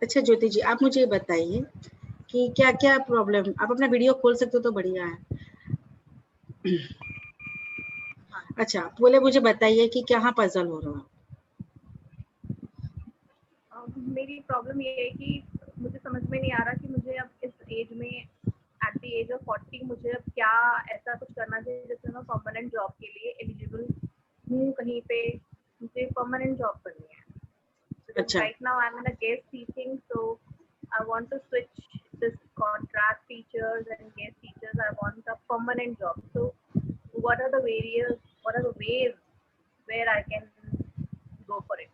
अच्छा ज्योति जी, आप मुझे बताइए कि क्या क्या प्रॉब्लम, आप अपना वीडियो खोल सकते हो तो बढ़िया है। अच्छा, बोले मुझे बताइए कि क्या पजल हो रहा है। मेरी प्रॉब्लम ये है कि मुझे समझ में नहीं आ रहा कि मुझे अब इस एज में एट द एज ऑफ 40 मुझे अब क्या ऐसा कुछ करना चाहिए जिससे मैं परमानेंट जॉब के लिए एलिजिबल हूँ। कहीं पे मुझे परमानेंट जॉब करनी है। Because अच्छा right now I'm in a guest teaching, so I want to switch this contract teachers and guest teachers. I want a permanent job. So what are the ways where I can go for it?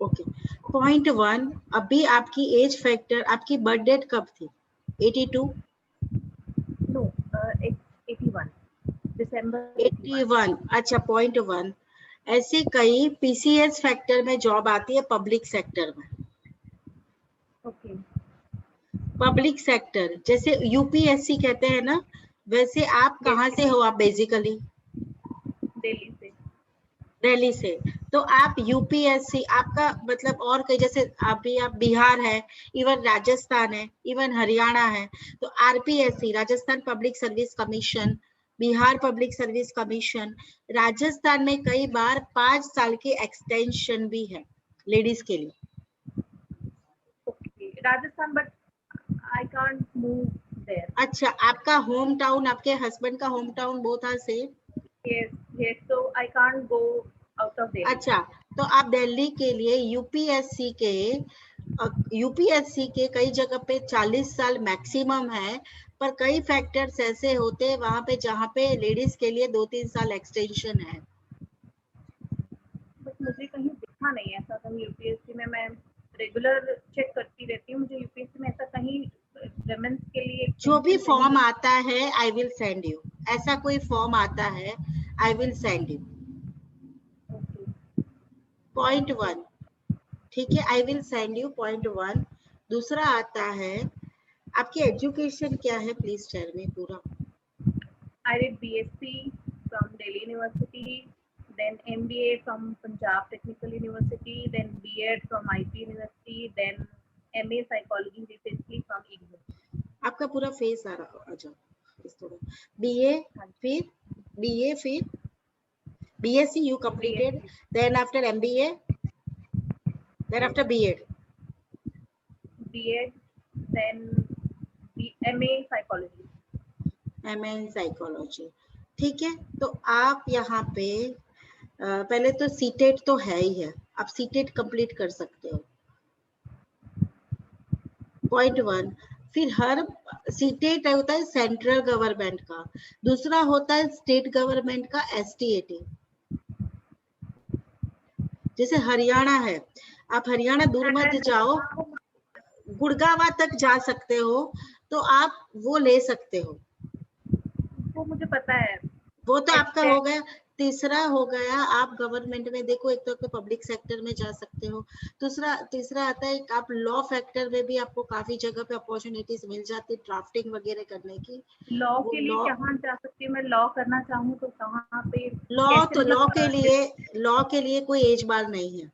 Okay, point 1, अभी आपकी age factor, आपकी birth date कब थी? 82? No, it's 81. December 81. 81। अच्छा, point 1, ऐसे कई PCS factor में job आती है पब्लिक सेक्टर में। Okay. पब्लिक सेक्टर जैसे यूपीएससी कहते हैं ना, वैसे आप Yes, कहाँ से हो? आप बेसिकली Delhi से। दिल्ली से। तो आप यूपीएससी, आपका मतलब और कई, जैसे अभी आप बिहार है, इवन राजस्थान है, इवन हरियाणा है, तो RPSC Rajasthan public service commission, Bihar public service commission, Rajasthan में कई बार 5 साल की एक्सटेंशन भी है लेडीज के लिए। Okay. Rajasthan, but I can't move there. अच्छा, आपका होम टाउन, आपके हस्बैंड का home town both are same? Yes, yes. So I can't go out of Delhi. अच्छा, तो आप दिल्ली के लिए यूपीएससी के कई जगह पे 40 साल मैक्सिमम है, पर कई फैक्टर्स ऐसे होते हैं वहां पे जहां पे लेडीज के लिए 2-3 साल एक्सटेंशन है। बट मुझे कहीं दिखा नहीं ऐसा कहीं यूपीएससी में। मैं रेगुलर चेक करती रहती हूँ, मुझे यूपीएससी में ऐसा कहीं वुमेन्स के लिए जो भी एक्सटेंशन नहीं फॉर्म दिखा। आता है आई विल सेंड यू, ऐसा कोई फॉर्म आता है I will send you. Okay. Point 1, ठीक है, I will send you point 1। दूसरा आता है, आपकी एजुकेशन क्या है? प्लीज टेल मी पूरा। I did BSc from Delhi University, then MBA from Punjab Technical University, then B.Ed from IP University, then MA Psychology recently from IGNOU. आपका पूरा face आ रहा, अच्छा इस थोड़ा, बीए, हाँ फिर बीए, फिर बीएससी you जी, completed, BSc, then after MBA, then yes, after B.Ed, B.Ed, then MA Psychology. MA in psychology. ठीक है, तो आप यहाँ पे पहले तो सीटेट तो है ही है, आप सीटेट कंप्लीट कर सकते हो, पॉइंट 1। फिर हर सीटेट होता है सेंट्रल गवर्नमेंट का, दूसरा होता है स्टेट गवर्नमेंट का एसटीएटी। जैसे हरियाणा है, आप हरियाणा दूर मत जाओ, गुड़गावा तक जा सकते हो, तो आप वो ले सकते हो, वो मुझे पता है। वो तो आपका हो एडटेक, गया। तीसरा हो गया, आप गवर्नमेंट में देखो, एक तो पब्लिक सेक्टर में जा सकते हो, तीसरा आता है आप लॉ फैक्टर में भी आपको काफी जगह पे अपॉर्चुनिटीज मिल जाती है ड्राफ्टिंग वगैरह करने की। लॉ वो के लिए लॉ कहाँ जा सकती हूँ मैं? लॉ करना चाहूँ तो कहाँ पे लॉ कैसे? तो मतलब लॉ के लिए कोई एज बार नहीं है।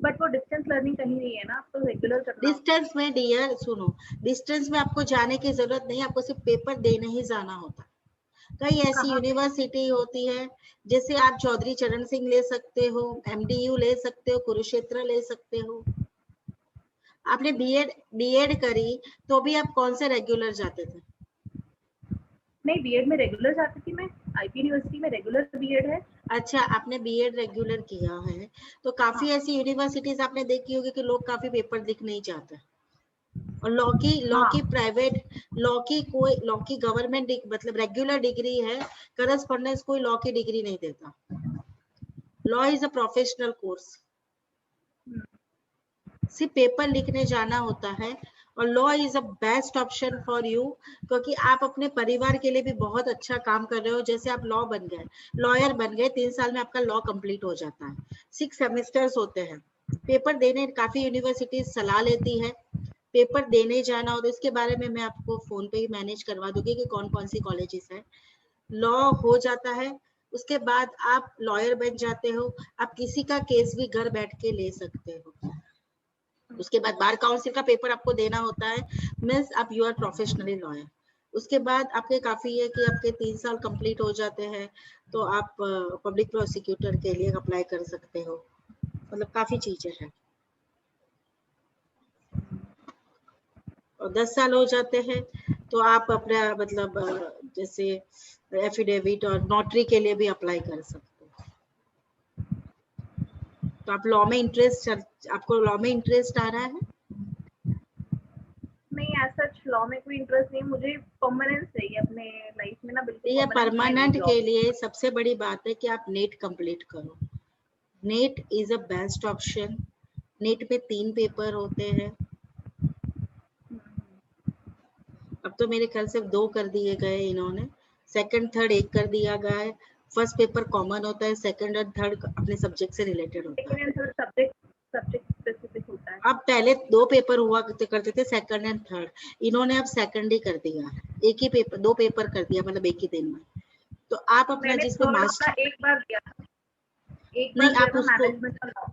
बट वो डिस्टेंस लर्निंग कहीं नहीं है ना, तो रेगुलर करना होगा। डिस्टेंस में डियर सुनो, डिस्टेंस में आपको जाने की जरूरत नहीं, आपको सिर्फ पेपर देने ही जाना होता है। कई ऐसी कहाँ पे? यूनिवर्सिटी होती है, जैसे आप चौधरी चरण सिंह ले सकते हो, एमडीयू ले सकते हो, कुरुक्षेत्र ले सकते हो। आपने बीएड करी तो भी आप कौन से रेगुलर जाते थे? नहीं, बीएड में रेगुलर जाती थी मैं। आईपी यूनिवर्सिटी में रेगुलर बीएड है। अच्छा, आपने बीएड रेगुलर किया है, तो काफी हाँ ऐसी यूनिवर्सिटीज आपने देखी होगी कि लोग काफी पेपर लिख नहीं चाहते, और लॉ की हाँ। प्राइवेट, लॉ की गवर्नमेंट मतलब रेगुलर डिग्री है, करस्पॉन्डेंस कोई लॉ की डिग्री नहीं देता। Law is a professional course, hmm, सिर्फ पेपर लिखने जाना होता है, और law is a best option for you, क्योंकि आप अपने परिवार के लिए भी बहुत अच्छा काम कर रहे हो। जैसे आप लॉ बन गए, लॉयर बन गए, 3 साल में आपका लॉ कंप्लीट हो जाता है, 6 सेमेस्टर्स होते हैं, पेपर देने काफी यूनिवर्सिटीज सलाह लेती है, पेपर देने जाना हो तो इसके बारे में मैं आपको फोन पे ही मैनेज करवा दूंगी कि कौन कौन सी कॉलेजेस है। लॉ हो जाता है, उसके बाद आप लॉयर बन जाते हो, आप किसी का केस भी घर बैठ के ले सकते हो। उसके बाद बार काउंसिल का पेपर आपको देना होता है, मीन्स आप यू आर प्रोफेशनली लॉयर। उसके बाद आपके काफी है कि आपके 3 साल कंप्लीट हो जाते हैं तो आप पब्लिक प्रोसिक्यूटर के लिए अप्लाई कर सकते हो। मतलब काफी चीजें हैं। और 10 साल हो जाते हैं तो आप अपना मतलब जैसे एफिडेविट और नोटरी के लिए भी अप्लाई कर सकते हो। तो आप लॉ में आपको लॉ में इंटरेस्ट आ रहा है? नहीं, ऐसा लॉ में कोई इंटरेस्ट नहीं, मुझे परमानेंस चाहिए अपने लाइफ में ना, बिल्कुल ये परमानेंस चाहिए परमानेंट के जॉब। लिए सबसे बड़ी बात है कि आप नेट कंप्लीट करो। Net is a best option. Net में 3 पेपर होते हैं। अब तो मेरे ख्याल से 2 कर दिए गए इन्होंने। सेकंड थर्ड एक कर दिया गया है। फर्स्ट पेपर कॉमन होता है, सेकंड और थर्ड अपने सब्जेक्ट से रिलेटेड होता है। Second and third subject specific होता है। अब पहले 2 पेपर हुआ करते थे, सेकंड एंड थर्ड। इन्होंने अब सेकंड ही कर दिया है। एक ही पेपर 2 पेपर कर दिया, मतलब एक ही दिन में। तो आप अपना मैंने जिसमें थर्ड वाला मास्टर एक बार दिया था, नहीं आप उसको मैनेजमेंट का लॉ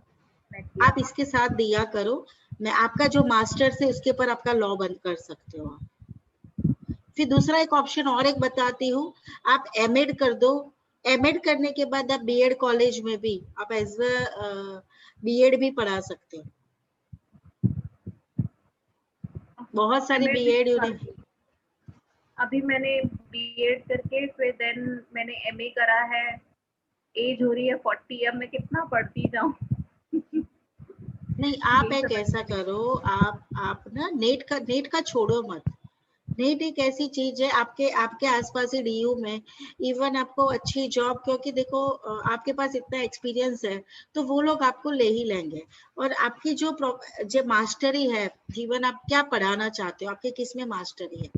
मैं किया आप था। इसके साथ दिया करो। मैं आपका जो मास्टर्स है उसके ऊपर आपका लॉ बंद कर सकते हो आप। फिर दूसरा एक ऑप्शन और एक बताती हूँ, आप एमएड कर दो। एमएड करने के बाद आप बीएड कॉलेज में भी आप एज बीएड भी पढ़ा सकते हो। बहुत सारी एमएड भी बीएड करती हूँ। अभी मैंने बीएड करके फिर देन मैंने एमए करा है। एज हो रही है 40, अब मैं कितना पढ़ती जाऊँ। नहीं, आप यही एक समझ ऐसा में नहीं। करो, आप ना नेट का छोड़ो मत। नेट एक ऐसी चीज है, आपके आपके आसपास ही डीयू में इवन आपको अच्छी जॉब, क्योंकि देखो आपके पास इतना एक्सपीरियंस है तो वो लोग आपको ले ही लेंगे। और आपकी जो मास्टरी है, जीवन आप क्या पढ़ाना चाहते हो, आपके किस में मास्टरी है?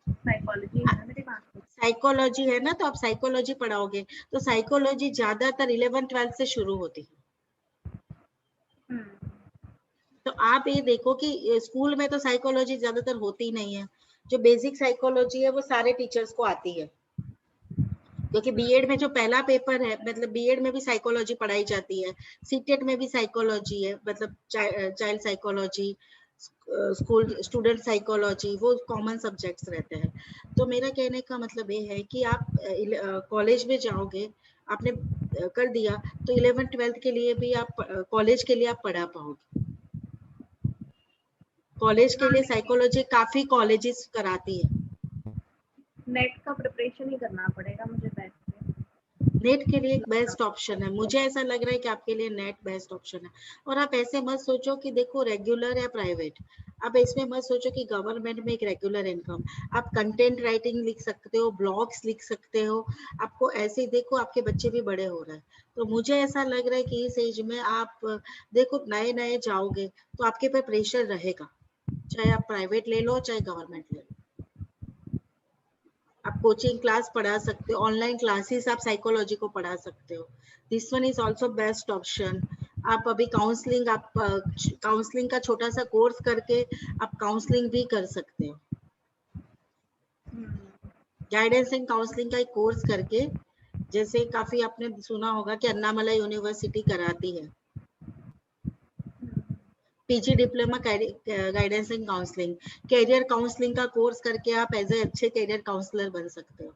साइकोलॉजी है ना मेरे पास। साइकोलॉजी है ना, तो आप साइकोलॉजी पढ़ाओगे। तो साइकोलॉजी ज्यादातर 11th-12th से शुरू होती है। तो आप ये देखो कि स्कूल में तो साइकोलॉजी ज्यादातर होती नहीं है। जो बेसिक साइकोलॉजी है वो सारे टीचर्स को आती है, क्योंकि बीएड में जो पहला पेपर है, मतलब बीएड में भी साइकोलॉजी पढ़ाई जाती है। सीटेट में भी साइकोलॉजी है, मतलब child psychology, school student psychology, वो कॉमन सब्जेक्ट्स रहते हैं। तो मेरा कहने का मतलब ये है कि आप कॉलेज में जाओगे, आपने कर दिया तो 11th-12th के लिए भी आप कॉलेज के लिए आप पढ़ा पाओगे। कॉलेज के हाँ, लिए साइकोलॉजी काफी कॉलेजेस कराती है। नेट का प्रिपरेशन ही करना पड़ेगा मुझे बैठ के। नेट के लिए एक बेस्ट ऑप्शन है, मुझे ऐसा लग रहा है कि आपके लिए नेट बेस्ट ऑप्शन है। और आप ऐसे मत सोचो कि देखो रेगुलर या प्राइवेट, आप इसमें मत सोचो कि गवर्नमेंट में एक रेगुलर इनकम। आप कंटेंट राइटिंग लिख सकते हो, ब्लॉग्स लिख सकते हो। आपको ऐसे ही देखो, आपके बच्चे भी बड़े हो रहे हैं। तो मुझे ऐसा लग रहा है कि इस एज में आप देखो नए नए जाओगे तो आपके पे प्रेशर रहेगा, चाहे आप प्राइवेट ले लो चाहे गवर्नमेंट ले लो। आप कोचिंग क्लास पढ़ा सकते हो, ऑनलाइन क्लासेस आप साइकोलॉजी को पढ़ा सकते हो। This one is also best option. आप अभी काउंसलिंग का छोटा सा कोर्स करके आप काउंसलिंग भी कर सकते हो। गाइडेंस एंड काउंसलिंग का एक कोर्स करके, जैसे काफी आपने सुना होगा कि अन्नामलाई यूनिवर्सिटी कराती है PG diploma guidance and counselling. Career counselling का कोर्स करके आप एज ए अच्छे कैरियर काउंसलर बन सकते हो।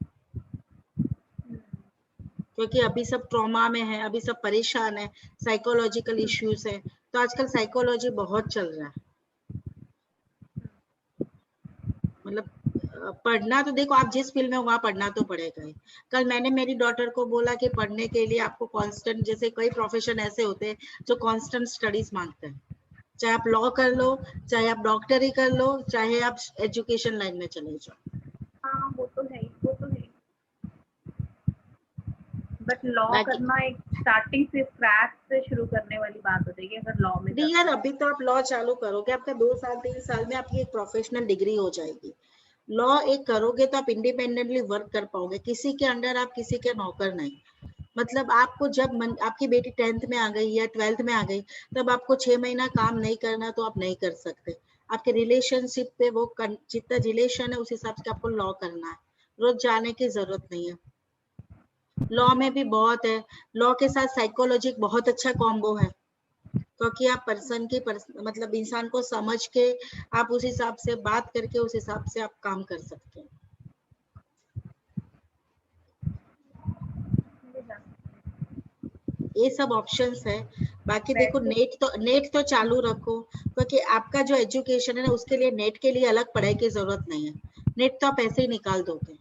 क्योंकि अभी सब ट्रॉमा में है, अभी सब परेशान है, साइकोलॉजिकल इश्यूज है, तो आजकल साइकोलॉजी बहुत चल रहा है। मतलब पढ़ना तो देखो, आप जिस फील्ड में हो वहां पढ़ना तो पड़ेगा ही। कल मैंने मेरी डॉटर को बोला कि पढ़ने के लिए आपको कांस्टेंट, जैसे कई प्रोफेशन ऐसे होते हैं जो कांस्टेंट स्टडीज मांगते हैं, चाहे आप लॉ कर लो, चाहे आप डॉक्टरी कर लो, चाहे आप एजुकेशन लाइन में चले जाओ। हाँ, वो तो है ही, वो तो है ही। बट लॉ बाकी करना एक स्टार्टिंग से स्क्रैच से शुरू करने वाली बात हो जाएगी अगर लॉ में नहीं यार, जाना है। अभी तो आप लॉ चालू करोगे, आपका 2 साल 3 साल में आपकी एक प्रोफेशनल डिग्री हो जाएगी। लॉ एक करोगे तो आप इंडिपेंडेंटली वर्क कर पाओगे, किसी के अंडर आप किसी के नौकर नहीं। मतलब आपको जब आपकी बेटी 10th में आ गई या 12th में आ गई, तब आपको 6 महीना काम नहीं करना तो आप नहीं कर सकते। आपके रिलेशनशिप पे वो जितना रिलेशन है उस हिसाब से आपको लॉ करना है। रोज जाने की जरूरत नहीं है। लॉ में भी बहुत है, लॉ के साथ साइकोलॉजी बहुत अच्छा कॉम्बो है। क्योंकि आप मतलब इंसान को समझ के आप उस हिसाब से बात करके उस हिसाब से आप काम कर सकते हैं। ये सब ऑप्शंस है। बाकी देखो नेट तो चालू रखो, क्योंकि आपका जो एजुकेशन है ना उसके लिए नेट के लिए अलग पढ़ाई की जरूरत नहीं है। नेट तो आप ऐसे ही निकाल दोगे,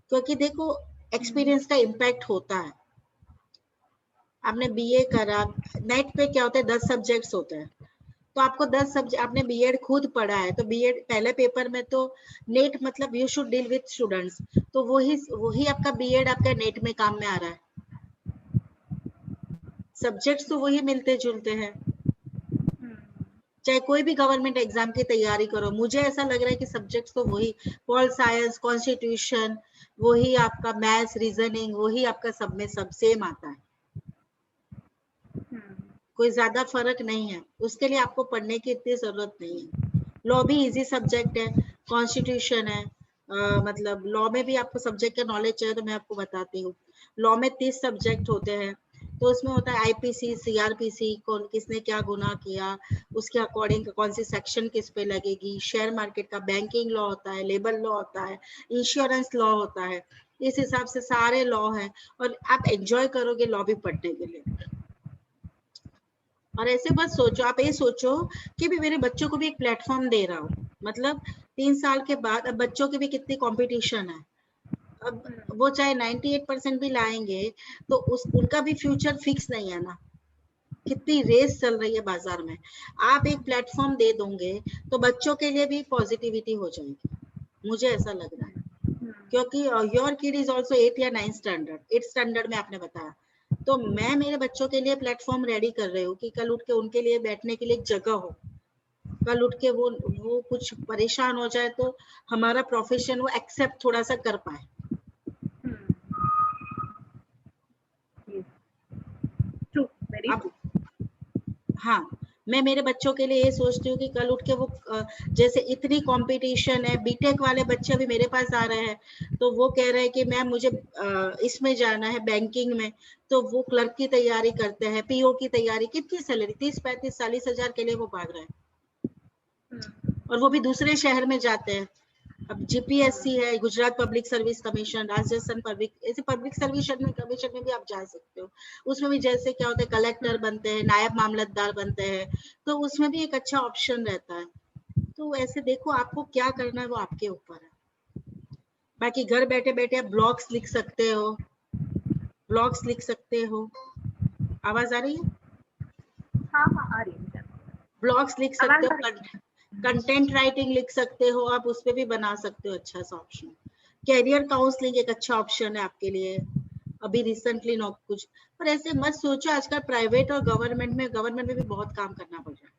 क्योंकि देखो एक्सपीरियंस का इम्पैक्ट होता है। आपने बीए करा, नेट पे क्या होता है 10 सब्जेक्ट्स होते हैं, तो आपको 10 सब्जेक्ट, आपने बीएड खुद पढ़ा है तो बीएड पहले पेपर में तो नेट मतलब you should deal with students, तो वही आपका बीएड आपका नेट में काम में आ रहा है। सब्जेक्ट्स तो वही मिलते जुलते हैं, चाहे कोई भी गवर्नमेंट एग्जाम की तैयारी करो। मुझे ऐसा लग रहा है कि सब्जेक्ट्स तो वही, पॉल साइंस, कॉन्स्टिट्यूशन, वही आपका मैथ्स, रीजनिंग, वही आपका सब में सब सेम आता है। कोई ज्यादा फर्क नहीं है, उसके लिए आपको पढ़ने की इतनी जरूरत नहीं है। लॉ भी इजी सब्जेक्ट है, कॉन्स्टिट्यूशन है, मतलब लॉ में भी आपको सब्जेक्ट का नॉलेज चाहिए तो मैं आपको बताती हूँ। लॉ में 30 सब्जेक्ट होते हैं, तो उसमें होता है आईपीसी, सीआरपीसी, कौन किसने क्या गुनाह किया, उसके अकॉर्डिंग कौन सी सेक्शन किस पे लगेगी, शेयर मार्केट का, बैंकिंग लॉ होता है, लेबर लॉ होता है, इंश्योरेंस लॉ होता है। इस हिसाब से सारे लॉ है, और आप एंजॉय करोगे लॉ भी पढ़ने के लिए। और ऐसे बस सोचो, आप ये सोचो कि भी मेरे बच्चों को भी एक प्लेटफॉर्म दे रहा हूँ, मतलब 3 साल के बाद अब बच्चों की भी कितनी कंपटीशन है। अब वो चाहे 98% भी लाएंगे तो उनका भी फ्यूचर फिक्स नहीं है ना, कितनी रेस चल रही है बाजार में। आप एक प्लेटफॉर्म दे दोगे तो बच्चों के लिए भी पॉजिटिविटी हो जाएगी, मुझे ऐसा लग रहा है। क्योंकि योर किड इज ऑल्सो 8 या 9 स्टैंडर्ड, 8 स्टैंडर्ड में आपने बताया, तो मैं मेरे बच्चों के लिए प्लेटफॉर्म रेडी कर रही हूँ कि कल उठ के उनके लिए बैठने के लिए एक जगह हो। कल उठ के वो कुछ परेशान हो जाए तो हमारा प्रोफेशन वो एक्सेप्ट थोड़ा सा कर पाए। अब हाँ, मैं मेरे बच्चों के लिए ये सोचती हूँ कि कल उठ के वो जैसे इतनी कंपटीशन है, बीटेक वाले बच्चे अभी मेरे पास आ रहे हैं, तो वो कह रहे हैं कि मैम मुझे इसमें जाना है बैंकिंग में, तो वो क्लर्क की तैयारी करते हैं, पीओ की तैयारी, कितनी सैलरी 30-35-40 हजार के लिए वो भाग रहे हैं, और वो भी दूसरे शहर में जाते हैं। अब जीपीएससी है, Gujarat public service commission, Rajasthan public, ऐसे पब्लिक सर्विस कमीशन में भी आप जा सकते हो। उसमें भी जैसे क्या होता है, कलेक्टर बनते हैं, नायब मामलतदार बनते हैं, तो उसमें भी एक अच्छा ऑप्शन रहता है। तो ऐसे देखो आपको क्या करना है वो आपके ऊपर है। बाकी घर बैठे बैठे आप ब्लॉग्स लिख सकते हो, ब्लॉग्स लिख सकते हो। आवाज आ रही है? हाँ हाँ आ रही है, ब्लॉग्स लिख सकते हो, कंटेंट राइटिंग लिख सकते हो आप, उस पर भी बना सकते हो अच्छा सा ऑप्शन। कैरियर काउंसलिंग एक अच्छा ऑप्शन है आपके लिए, अभी रिसेंटली नो कुछ। पर ऐसे मत सोचो, आजकल प्राइवेट और गवर्नमेंट में भी बहुत काम करना पड़ रहा है।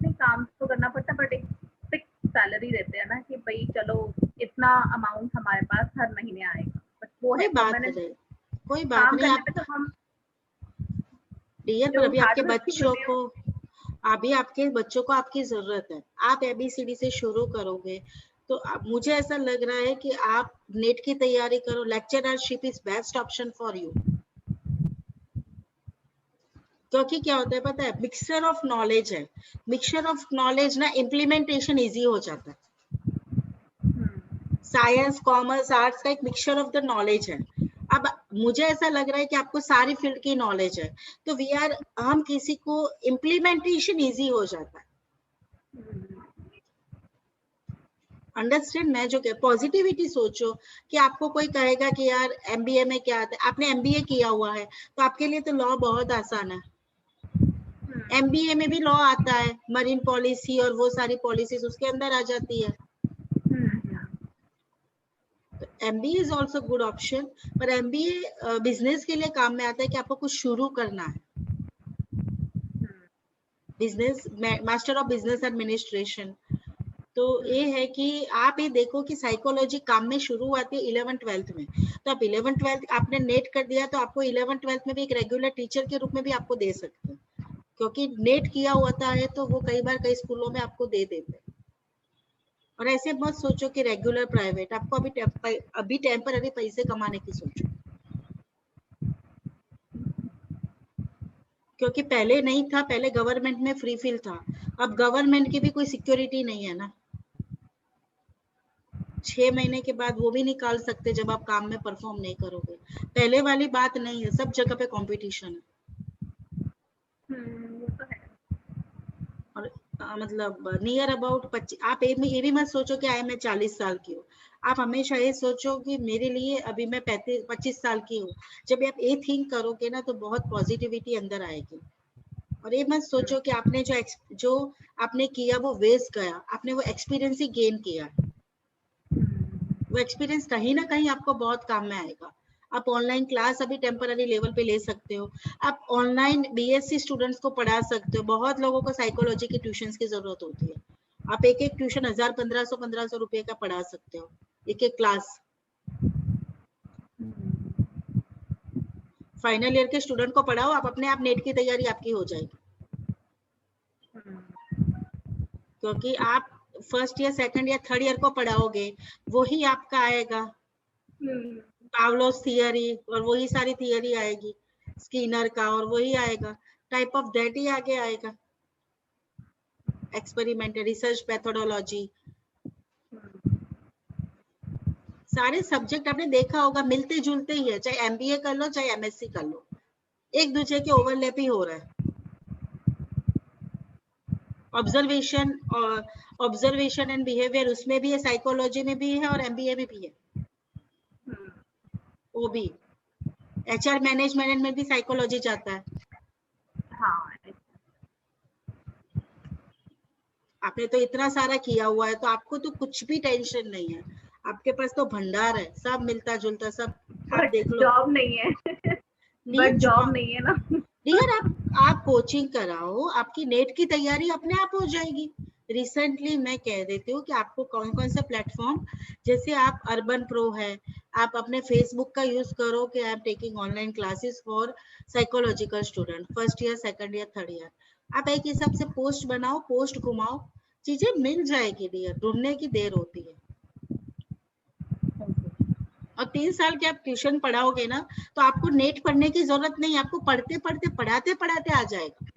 नहीं काम तो करना पड़ता, बट एक फिक्स सैलरी देते हैं ना कि भाई चलो इतना अमाउंट हमारे पास हर महीने आएगा, बट वो है परमानेंट कोई बात काम नहीं करने आप पे तो हम डियर, पर जो अभी आपके हार्डवर्क की बच्चों दुनिया। को आपकी जरूरत है। आप एबीसीडी से शुरू करोगे तो मुझे ऐसा लग रहा है कि आप नेट की तैयारी करो, lecturership is best option for you. क्योंकि क्या होता है पता है, मिक्सचर ऑफ नॉलेज है, मिक्सचर ऑफ नॉलेज ना इम्प्लीमेंटेशन इजी हो जाता है। साइंस, कॉमर्स, आर्ट्स का एक मिक्सचर ऑफ द नॉलेज है। अब मुझे ऐसा लग रहा है कि आपको सारी फील्ड की नॉलेज है, तो हम किसी को इम्प्लीमेंटेशन इजी हो जाता है। अंडरस्टैंड? मैं जो पॉजिटिविटी सोचो कि आपको कोई कहेगा कि यार एमबीए में क्या आता है, आपने एमबीए किया हुआ है तो आपके लिए तो लॉ बहुत आसान है। एमबीए में भी लॉ आता है, मरीन पॉलिसी और वो सारी पॉलिसीज उसके अंदर आ जाती है। तो MBA is also good option, पर एमबीए बिजनेस के लिए काम में आता है कि आपको कुछ शुरू करना है। Business, master of business administration, तो ये है कि आप ये देखो कि साइकोलॉजी काम में शुरू आती है 11th-12th में, तो आप 11th-12th आपने नेट कर दिया तो आपको 11th-12th में भी एक रेगुलर टीचर के रूप में भी आपको दे सकते हैं, क्योंकि नेट किया होता है तो वो कई बार कई स्कूलों में आपको दे देते हैं। और ऐसे मत सोचो कि रेगुलर प्राइवेट, आपको अभी टेम्पररी पैसे कमाने की सोचो, क्योंकि पहले नहीं था, पहले गवर्नमेंट में फ्री फील था, अब गवर्नमेंट की भी कोई सिक्योरिटी नहीं है ना, 6 महीने के बाद वो भी निकाल सकते जब आप काम में परफॉर्म नहीं करोगे। पहले वाली बात नहीं है, सब जगह पे कंपटीशन है। वो तो है। और मतलब नियर अबाउट 25, आप ये भी मत सोचो कि मैं 40 साल की हूँ, आप हमेशा ये सोचो कि मेरे लिए अभी मैं 25 साल की हूँ। जब आप ये थिंक करोगे ना तो बहुत पॉजिटिविटी अंदर आएगी। और ये मत सोचो कि आपने जो आपने किया वो वेस्ट गया, आपने वो एक्सपीरियंस ही गेन किया। वो एक्सपीरियंस कहीं ना कहीं आपको बहुत काम में आएगा। आप ऑनलाइन क्लास अभी टेम्पररी लेवल पे ले सकते हो, आप ऑनलाइन बीएससी स्टूडेंट्स को पढ़ा सकते हो। बहुत लोगों को साइकोलॉजी की ट्यूशंस की जरूरत होती है, आप एक एक ट्यूशन 1000 1500 रुपए का पढ़ा सकते हो, एक एक क्लास। फाइनल ईयर के स्टूडेंट को पढ़ाओ, आप अपने आप नेट की तैयारी आपकी हो जाएगी, क्योंकि आप first year second year third year को पढ़ाओगे, वही आपका आएगा पावलोस थियरी, और वही सारी थियरी आएगी स्किनर का, और वही आएगा टाइप ऑफ दैट ही आगे आएगा। एक्सपेरिमेंटल रिसर्च मेथोडोलॉजी, सारे सब्जेक्ट आपने देखा होगा मिलते जुलते ही है, चाहे एमबीए कर लो चाहे एमएससी कर लो, एक दूसरे के ओवरलैप ही हो रहा है। ऑब्जर्वेशन एंड बिहेवियर उसमें भी है, साइकोलॉजी में भी है और एमबीए में भी है, वो भी एचआर मैनेजमेंट में भी साइकोलॉजी जाता है। हाँ, आपने तो इतना सारा किया हुआ है, तो आपको तो कुछ भी टेंशन नहीं है, आपके पास तो भंडार है, सब मिलता जुलता सब। आप देख लो, जॉब नहीं है। बट जॉब नहीं है ना। डियर आप कोचिंग कराओ, आपकी नेट की तैयारी अपने आप हो जाएगी। रिसेंटली मैं कह देती हूँ कि आपको कौन कौन सा प्लेटफॉर्म, जैसे आप अर्बन प्रो है, आप अपने फेसबुक का यूज करो कि I am taking online classes for psychological student first year second year third year. आप एक हिसाब से पोस्ट बनाओ, पोस्ट घुमाओ, चीजें मिल जाएगी डियर, ढूंढने की देर होती है। और 3 साल के आप ट्यूशन पढ़ाओगे ना तो आपको नेट पढ़ने की जरूरत नहीं, आपको पढ़ते पढ़ते पढ़ाते पढ़ाते आ जाएगा।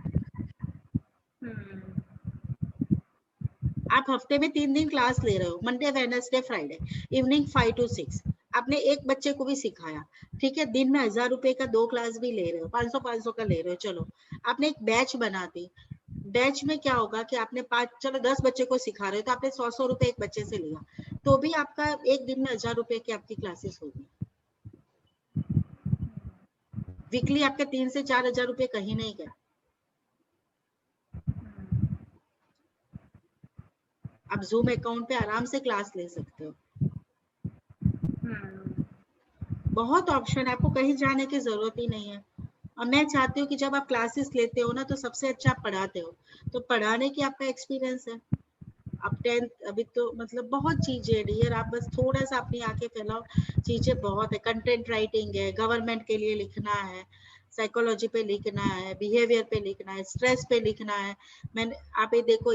आप हफ्ते में 3 दिन क्लास ले रहे हो, Monday Wednesday Friday, evening 5 to 6, आपने एक बच्चे को भी सिखाया, ठीक है, दिन में 1000 रुपए का 2 क्लास भी ले रहे हो, 500 का ले रहे हो, चलो आपने एक बैच बना दी। बैच में क्या होगा कि आपने 10 बच्चे को सिखा रहे हो तो आपने 100 रुपए एक बच्चे से लिया, तो भी आपका एक दिन में 1000 रुपए की आपकी क्लासेस होगी। वीकली आपके 3 से 4000 रुपए कहीं नहीं गए। आप जूम अकाउंट पे आराम से क्लास ले सकते हो, बहुत ऑप्शन है, आपको कहीं जाने की जरूरत ही नहीं है। और मैं चाहती हूँ कि जब आप क्लासेस लेते हो ना तो सबसे अच्छा आप पढ़ाते हो, तो पढ़ाने की आपका एक्सपीरियंस है। अब 10th अभी तो मतलब बहुत चीजें है डियर, आप बस थोड़ा सा अपनी आंखें फैलाओ, चीजें बहुत है। कंटेंट राइटिंग है, गवर्नमेंट के लिए लिखना है, साइकोलॉजी पे लिखना है, बिहेवियर पे लिखना है, स्ट्रेस पे लिखना है। मैंने आप ये देखो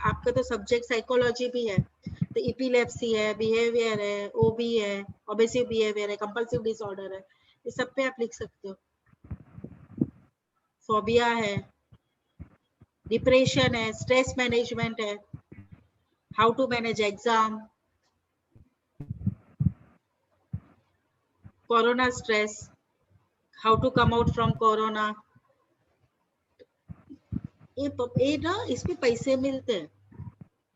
आपका तो सब्जेक्ट साइकोलॉजी भी है, तो इपिलेप्सी है, बिहेवियर है, ओबी है, ऑब्सेसिव बिहेवियर है, कंपल्सिव डिसऑर्डर है, ये सब पे आप लिख सकते हो। फोबिया है, डिप्रेशन है, स्ट्रेस मैनेजमेंट है, how to manage exam, corona stress, how to come out from corona. ये ना इसमें पैसे मिलते हैं,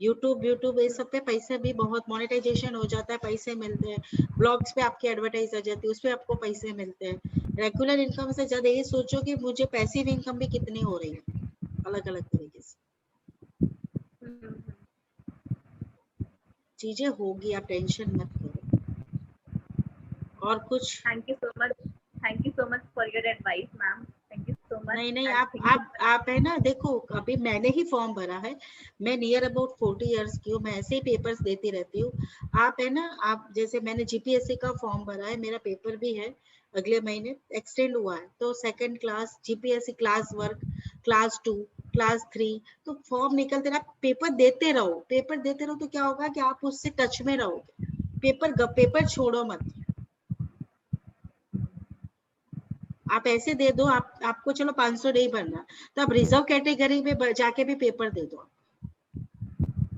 यूट्यूब ये सब पे पैसे भी बहुत, मोनेटाइजेशन हो जाता है, पैसे मिलते हैं। ब्लॉग्स पे आपकी एडवर्टाइज आ जाती है, उसपे आपको पैसे मिलते हैं। रेगुलर इनकम से ज्यादा ये सोचो कि मुझे पैसिव इनकम भी कितनी हो रही है अलग अलग तरीके से। चीजें होगी, आप टेंशन मत करो। और कुछ? Thank you so much for your advice ma'am, thank you so much. नहीं आप है ना, देखो अभी मैंने ही फॉर्म भरा है, मैं नियर अबाउट 40 इयर्स की हूँ, मैं ऐसे ही पेपर्स देती रहती हूँ। आप है ना, आप जैसे मैंने जीपीएससी का फॉर्म भरा है, मेरा पेपर भी है अगले महीने एक्सटेंड हुआ है, तो second class GPSC class work, class 2, class 3, तो फॉर्म निकलते रहा, पेपर देते रहो, पेपर देते रहो, तो क्या होगा कि आप उससे टच में रहोगे, पेपर छोड़ो मत। आप ऐसे दे दो, आपको चलो 500 नहीं भरना, तो आप रिजर्व कैटेगरी में जाके भी पेपर दे दो,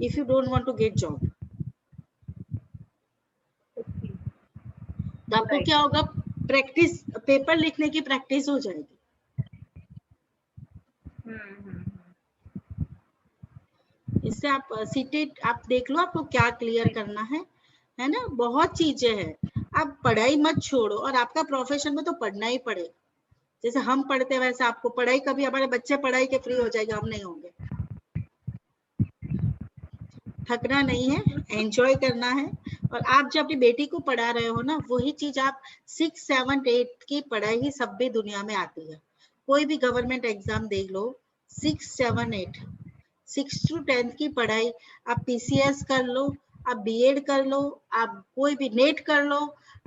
if you don't want to get job. तो आपको क्या होगा, प्रैक्टिस, पेपर लिखने की प्रैक्टिस हो जाएगी। इससे आप सीटेट आप देख लो आपको क्या क्लियर करना है ना। बहुत चीजें हैं, आप पढ़ाई मत छोड़ो, और आपका प्रोफेशन में तो पढ़ना ही पड़ेगा। जैसे हम पढ़ते वैसे आपको पढ़ाई, कभी हमारे बच्चे पढ़ाई के फ्री हो जाएंगे, हम नहीं होंगे। थकना नहीं है, एंजॉय करना है। और आप जो अपनी बेटी को पढ़ा रहे हो ना, वही चीज आप 6, 7, 8 की पढ़ाई ही सब भी दुनिया में आती है। कोई भी गवर्नमेंट एग्जाम देख लो, 6, 7, 8, 6 to 10 की पढ़ाई, आप पीसीएस कर लो, आप बीएड कर लो, आप कोई भी नेट कर लो,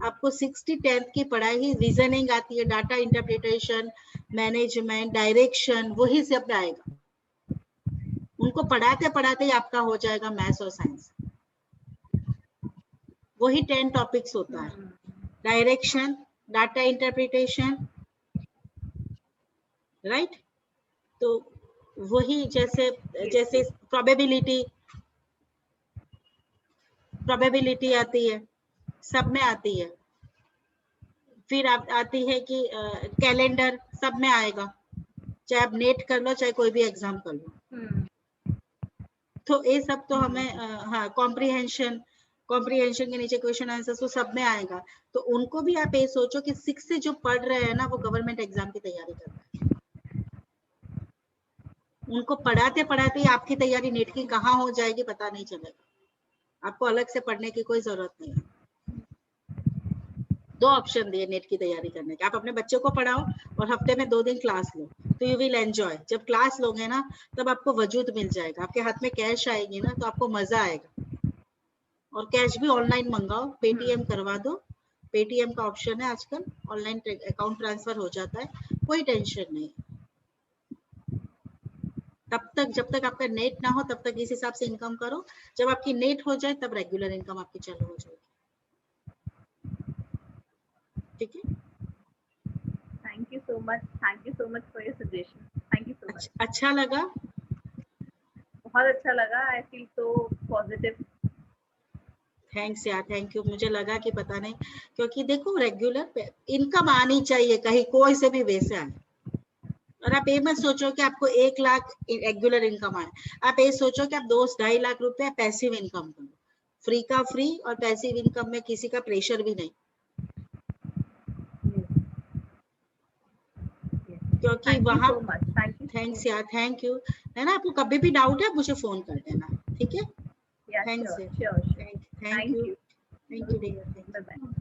आपको 60 10th की पढ़ाई ही, रीजनिंग आती है, डाटा इंटरप्रिटेशन, मैनेजमेंट, डायरेक्शन, वही से अपना आएगा। उनको पढ़ाते पढ़ाते ही आपका हो जाएगा मैथ्स और साइंस। वही 10 टॉपिक्स होता है, डायरेक्शन, डाटा इंटरप्रिटेशन, राइट। तो वही जैसे जैसे प्रोबेबिलिटी आती है, सब में आती है। फिर आती है कि कैलेंडर, सब में आएगा, चाहे आप नेट कर लो, चाहे कोई भी एग्जाम कर लो। तो ये सब तो हमें हाँ, कॉम्प्रिहेंशन के नीचे क्वेश्चन आंसर तो सब में आएगा। तो उनको भी आप ये सोचो कि 6 से जो पढ़ रहे हैं ना, वो गवर्नमेंट एग्जाम की तैयारी कर रहे हैं। उनको पढ़ाते पढ़ाते आपकी तैयारी नेट की कहाँ हो जाएगी पता नहीं चलेगा। आपको अलग से पढ़ने की कोई जरूरत नहीं है। 2 ऑप्शन दिए नेट की तैयारी करने के, आप अपने बच्चे को पढ़ाओ और हफ्ते में 2 दिन क्लास लो, तो यू विल एंजॉय। जब क्लास लोगे ना, तब आपको वजूद मिल जाएगा, आपके हाथ में कैश आएगी ना, तो आपको मजा आएगा। और कैश भी ऑनलाइन मंगाओ, पेटीएम करवा दो, पेटीएम का ऑप्शन है आजकल, ऑनलाइन अकाउंट ट्रांसफर हो जाता है, कोई टेंशन नहीं। तब तक, जब तक आपका नेट ना हो, तब तक इस हिसाब से इनकम करो। जब आपकी नेट हो जाए, तब रेगुलर इनकम आपकी चालू हो जाएगी। ठीक है, thank you so much for your suggestion. Thank you so much. अच्छा लगा, बहुत अच्छा लगा, I feel so positive. Thanks यार, थैंक यू। मुझे लगा कि पता नहीं, क्योंकि देखो रेगुलर इनकम आनी चाहिए, कहीं कोई से भी वैसे आए। और आप ये मत सोचो कि आपको 1 लाख रेगुलर इनकम आए, आप ये सोचो कि आप 2-2.5 लाख रुपए पैसिव इनकम करो। फ्री का फ्री, और पैसिव इनकम में किसी का प्रेशर भी नहीं, क्योंकि वहां। थैंक्स यार, थैंक यू, है ना। आपको कभी भी डाउट है मुझे फोन कर देना, ठीक है। Thanks, thank you, thank you dear, bye bye.